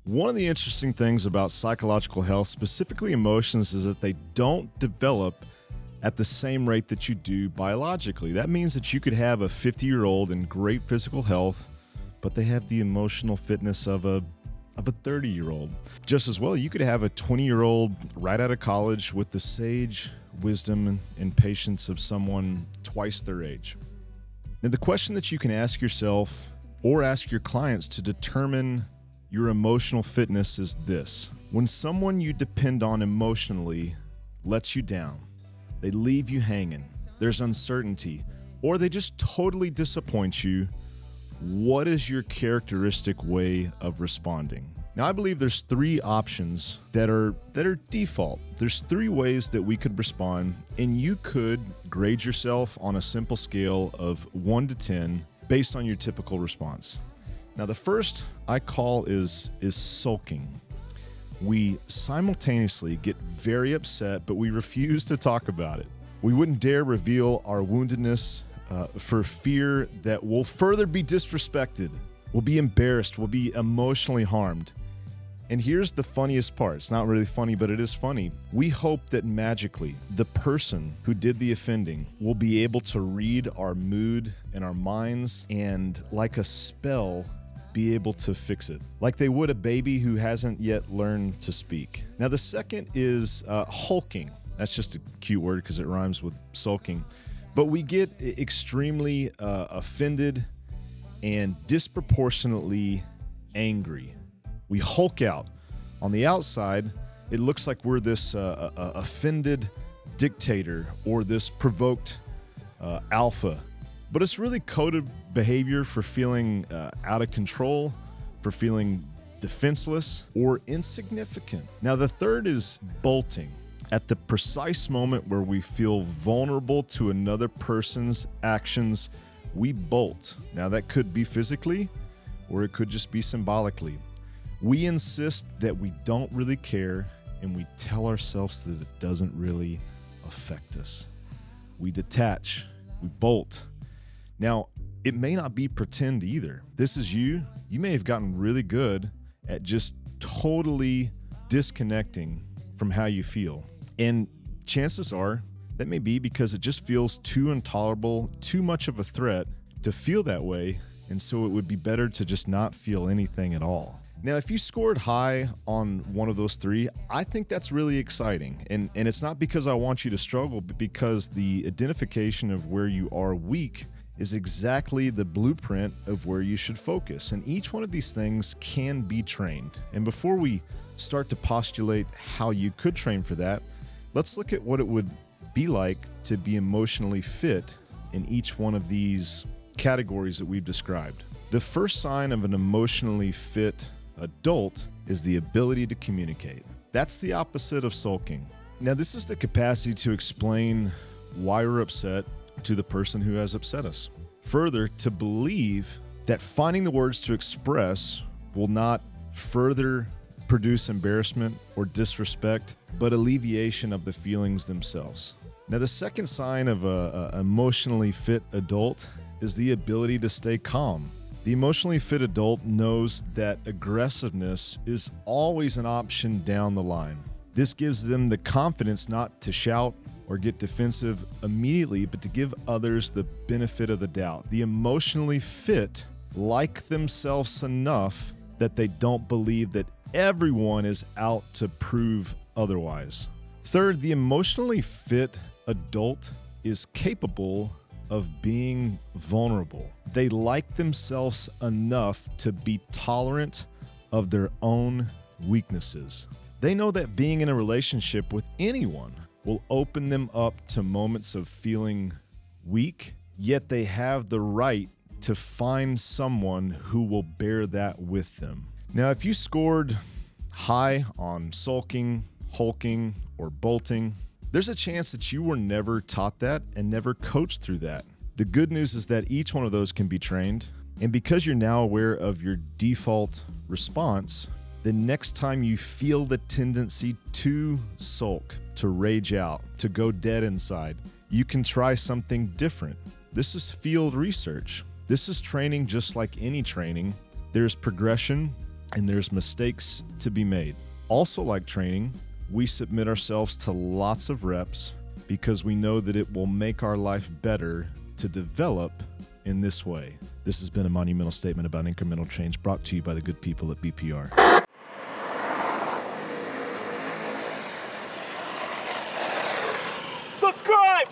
One of the interesting things about psychological health, specifically emotions, is that they don't develop at the same rate that you do biologically. That means that you could have a 50-year-old in great physical health, but they have the emotional fitness of a 30-year-old. Just as well, you could have a 20-year-old right out of college with the sage wisdom and patience of someone twice their age. Now, the question that you can ask yourself or ask your clients to determine your emotional fitness is this: when someone you depend on emotionally lets you down, they leave you hanging, there's uncertainty, or they just totally disappoint you, what is your characteristic way of responding? Now, I believe there's three options that are default. There's three ways that we could respond, and you could grade yourself on a simple scale of 1 to 10 based on your typical response. Now, the first I call is sulking. We simultaneously get very upset, but we refuse to talk about it. We wouldn't dare reveal our woundedness for fear that we'll further be disrespected, we'll be embarrassed, we'll be emotionally harmed. And here's the funniest part. It's not really funny, but it is funny. We hope that magically the person who did the offending will be able to read our mood and our minds and, like a spell, be able to fix it, like they would a baby who hasn't yet learned to speak. Now, the second is hulking. That's just a cute word because it rhymes with sulking. But we get extremely offended and disproportionately angry. We hulk out. On the outside, it looks like we're this offended dictator or this provoked alpha. But it's really coded behavior for feeling out of control, for feeling defenseless or insignificant. Now, the third is bolting. At the precise moment where we feel vulnerable to another person's actions, we bolt. Now, that could be physically, or it could just be symbolically. We insist that we don't really care, and we tell ourselves that it doesn't really affect us. We detach, we bolt. Now, it may not be pretend either. This is you. You may have gotten really good at just totally disconnecting from how you feel. And chances are that may be because it just feels too intolerable, too much of a threat to feel that way. And so it would be better to just not feel anything at all. Now, if you scored high on one of those three, I think that's really exciting. And it's not because I want you to struggle, but because the identification of where you are weak is exactly the blueprint of where you should focus. And each one of these things can be trained. And before we start to postulate how you could train for that, let's look at what it would be like to be emotionally fit in each one of these categories that we've described. The first sign of an emotionally fit adult is the ability to communicate. That's the opposite of sulking. Now, this is the capacity to explain why we're upset to the person who has upset us. Further, to believe that finding the words to express will not further produce embarrassment or disrespect, but alleviation of the feelings themselves. Now, the second sign of an emotionally fit adult is the ability to stay calm. The emotionally fit adult knows that aggressiveness is always an option down the line. This gives them the confidence not to shout or get defensive immediately, but to give others the benefit of the doubt. The emotionally fit like themselves enough that they don't believe that everyone is out to prove otherwise. Third, the emotionally fit adult is capable of being vulnerable. They like themselves enough to be tolerant of their own weaknesses. They know that being in a relationship with anyone will open them up to moments of feeling weak, yet they have the right to find someone who will bear that with them. Now, if you scored high on sulking, hulking, or bolting, there's a chance that you were never taught that and never coached through that. The good news is that each one of those can be trained, and because you're now aware of your default response, the next time you feel the tendency to sulk, to rage out, to go dead inside, you can try something different. This is field research. This is training just like any training. There's progression, and there's mistakes to be made. Also, like training, we submit ourselves to lots of reps because we know that it will make our life better to develop in this way. This has been a monumental statement about incremental change brought to you by the good people at BPR. Subscribe!